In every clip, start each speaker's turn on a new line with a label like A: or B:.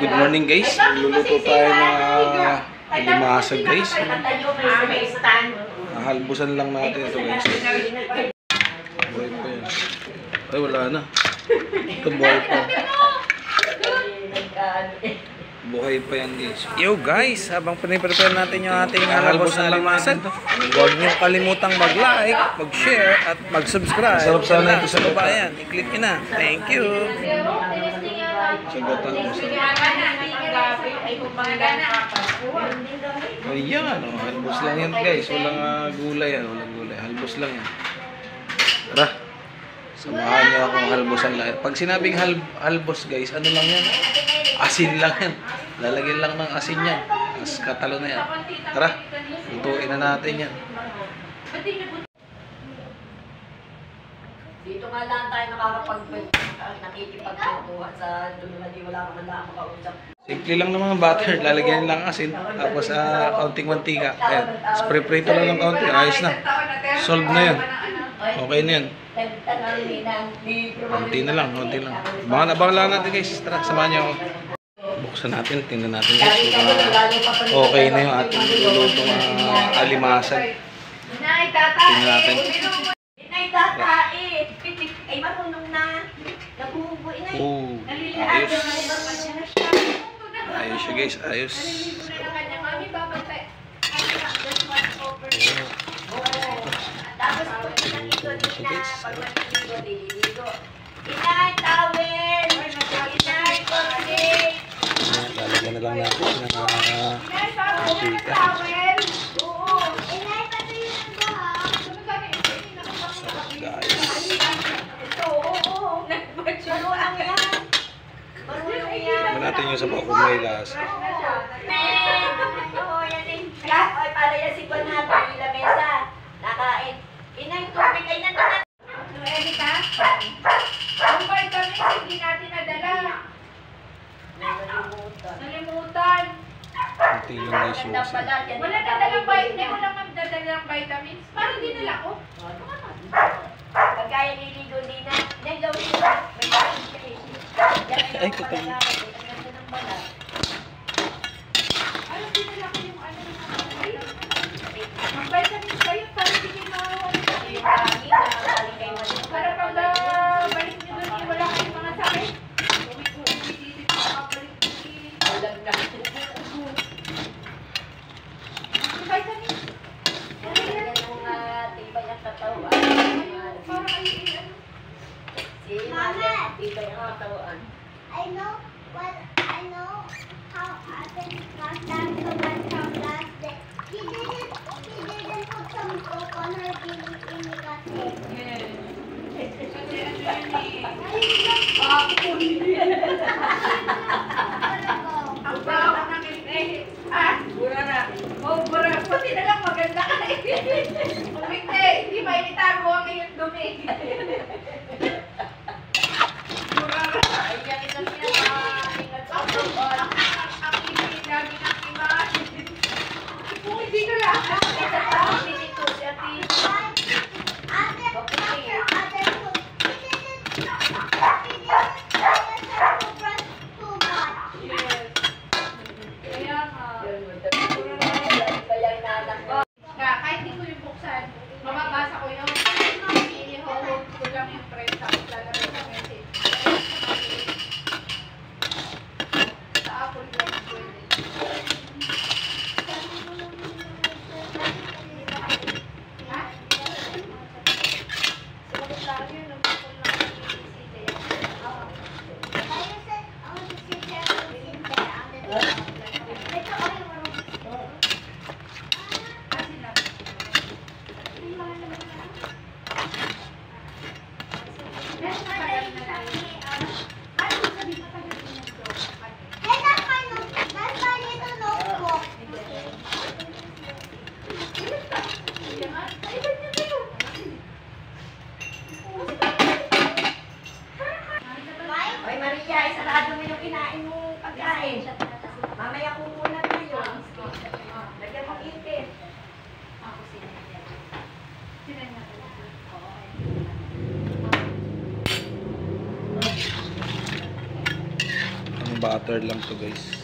A: good morning guys. Luluto tayo ng alimasag guys. Halbusan lang natin ito guys. Buhay pa yan. Ay wala na. Ito buhay pa. Buhay pa yan guys. Yo guys, habang piniprepare natin yung ating halbusan na alimasag, huwag nyo kalimutang mag-like, mag-share at mag-subscribe. Sarap sana ito sa babayan. I-click nyo na. Thank you. Sagatan mo sa ayan, halbos lang yan guys. Walang gulay yan. Walang gulay. Halbos lang yan. Tara. Samahan nyo akong halbosan lang. Pag sinabing halbos guys, ano lang yan? Asin lang yan. Lalagyan lang ng asin yan. As katalo na yan. Tara. Lutuin na natin yan.
B: Dito nga lang tayo nakikipagkwentuhan sa dulo na di wala naman lang makausap.
A: Simple lang naman butter. Lalagyan lang asin. Tapos kaunting mantika. Ayan. Spray-prito lang ng kaunti. Ayos na. Solve na yan. Okay na yan. Kaunti na lang. Kaunti lang. Abangan lang natin guys. Tara, samahan nyo ako. Buksan natin. Tingnan natin guys. Okay na yung ating lulutong alimasag. Tingnan natin.
B: Ay, marunong na. Nabubuhay na.
A: Ayos. Ayos siya guys. Ayos.
B: Inay, tawel! Inay, kornate!
A: Lalagyan na lang natin ng mantika.
B: Oo! Inay, pati yung bahag!
A: Guys.
B: Ito, oo! Baro lang yan! Baro lang yan!
A: Tignan natin yung sabaw kung may lasa.
B: Oo, yan eh! Oy, para yan si Juan yung lamesa. Nakain. Inay, tubig ay natin. Erika, yung vitamins hindi natin nadala. Nalimutan.
A: Kunti yung guys yung asin.
B: Wala nadalang vitamins. Wala kang dadalang vitamins. Parang dinala ko. Pagkaya niligo din na. Nagawin ko.
A: Ay, kapag.
B: Parang dinala ko yung ano. Ang vitamins ba yun? Parang hindi kayo mawawala. Para pag balik nyo doon, wala kayong mga sakit. Umitisip ko makabalik din. Walang na. Vitamins. Yan yung tibay ang katawan. Parang ay ano. Si Mama, tibay ang katawan.
C: I know how Aten got that so much from last day. He didn't put some soap on her baby in the basket.
B: Ang bawa ng eh. Bura na. Bura. Pati na lang maganda ka eh. Umikte, hindi ba initago ang iyong dumi? Bura na. Ayan ito siya. Ingat sa pagod. Ang pinagdami ng iba. Kung hindi ka lang. Ito pa. Pinito siya. Kahit hindi ko yung buksan, mababasa ko yun. I-hold ko lang yung press tapos lalagay sa message. Sa Apple yun, pwede. Ha? Sagot lang yun, nagpapul lang yung isip.
A: butter lang to guys.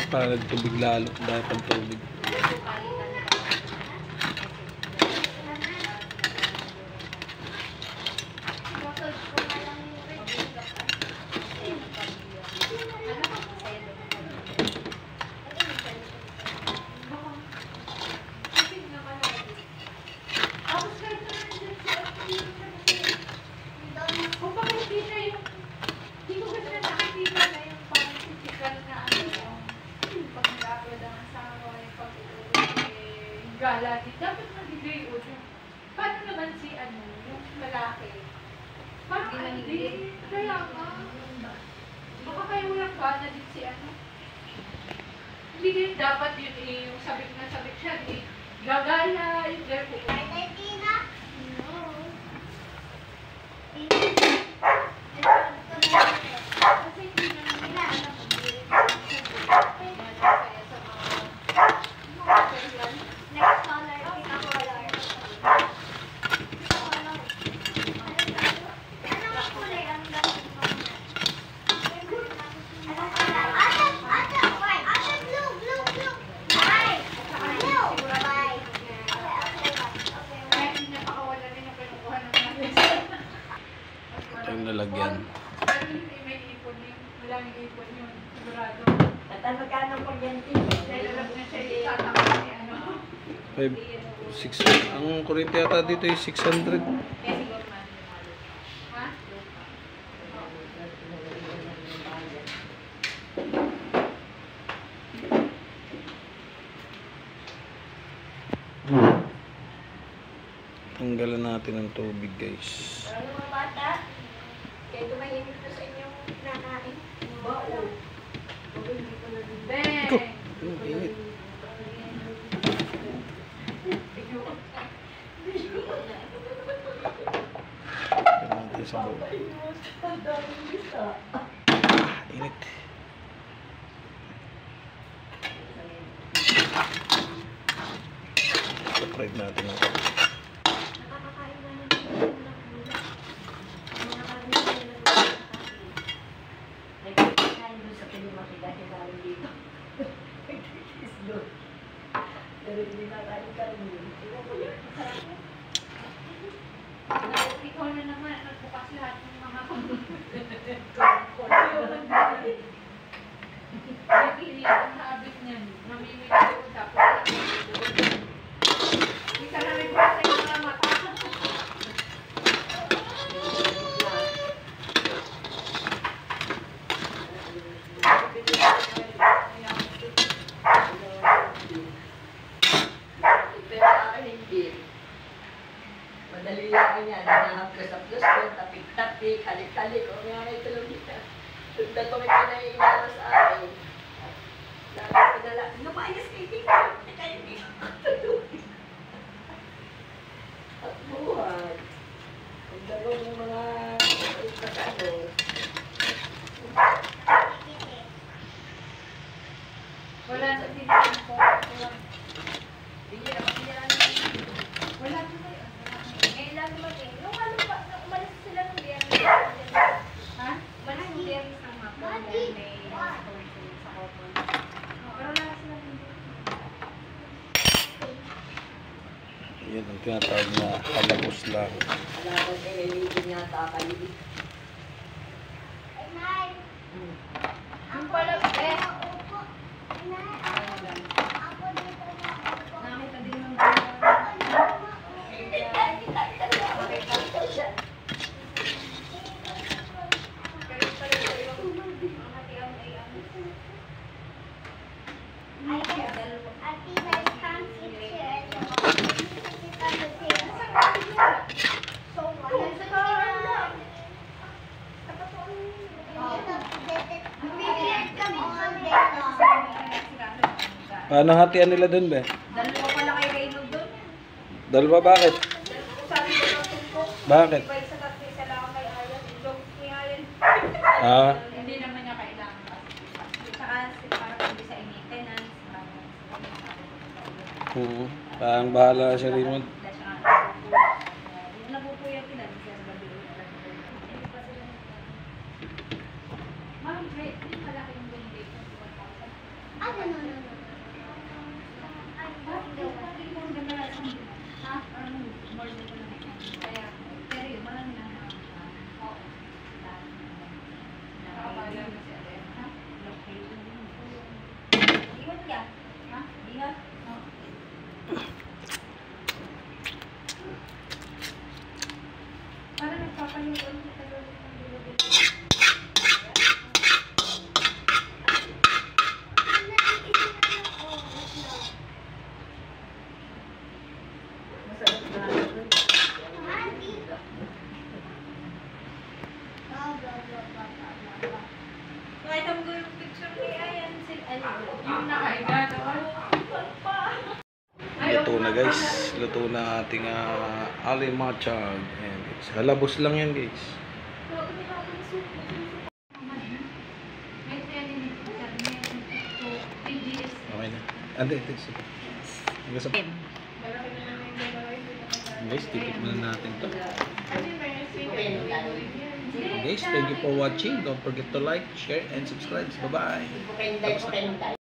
A: Para nagtubig lalo. Dahil pang tubig.
B: Gala, dapat mag-gray ulo. Paano naman si yung lalaki? Parang hindi. Kaya nga. Baka kayo walang gana din si Hindi din dapat yun yung sabik na sabik siya. Gagala, yung garo.
C: Tina? No.
B: Kasi hindi naman nila alam kung
C: Next color. Anong kulay ang gamit mo? Anong color? Ate, white. Ate, blue. White. Blue. White. Okay.
B: kaya hindi napakawala rin ang pinukuha ng mga beses.
A: Ito yung lalagyan.
B: Pero hindi may ipon yun. Wala may ipon yun. Sigurado.
D: At ang magkano po yan,
B: Dahil alam na siya yung tatama ni
A: 5, 6. Ang kurente yata dito ay 600.
B: Ha?
A: Tanggalan natin ng tubig guys.
D: Ano mga bata? Kaya tumahimik na sa inyong nanain. Oo.
B: Beng!
A: Init. Tignan natin sa bawah. Init. Fried natin ang
C: Nakakakain na ng gulay.
D: Nagkakain doon sa pinimaki-dahil dito. Is doon. Pero hindi na kain yun.
B: Ikaw na naman, nagbukas lahat ng mga Nakikilitan na abit niyan. Mamimili ko tapos hindi ka na nagbukas sa mga mata.
D: Pero akin hindi. Madali lang yan. Nanahap ka sa plus ko, tapik-tapik, halik-halik. O nga may tulong dito. Tunda ko may pinaiinala sa akin. Lalo padala. Lumayas kay Tita. Tita hindi ko matulungin. At buhay. Ang dalawang ng mga pagkakano.
B: Wala sa tinitin ko.
D: Hindi na makilala.
B: Wala sa tayo.
C: Ngayon lang dumating. Nung umalis sila ng biyernes.
B: Ha?
C: Umalis ng biyernes ng hapon. Dahil may store sila sa Cotton. Pero wala sila ng
A: yan ang tinatawag na halabos lang.
D: Alam ko kayo, hindi yata kayo.
C: Inay!
B: Yung pala, eh.
C: Upo. Inay, ako dito na upo.
B: Nakita din ng
A: Paano hatian nila dun, be?
B: Dalawa pala kay Reynold doon.
A: Dalawa, bakit?
B: Sabi ko ng tumpok.
A: Bakit?
B: Iba isa kasi isa lang kay Ayan. Yung ni Ayan.
A: Ah,
B: Hindi naman niya kailangan. Saka para pwede sa maintenance.
A: parang bahala si Raymond.
B: Nagpupuyat sila. Ma'am, Yung nakahiga naman.
A: Luto na guys. Luto na ating alimatag. Ayan guys. Halabos lang yan guys. Okay na. Ande, ito. Sige. Hanggang sa... Guys, titikman na natin to. Guys, thank you for watching. Don't forget to like, share, and subscribe. Bye-bye.
D: Ipukenday.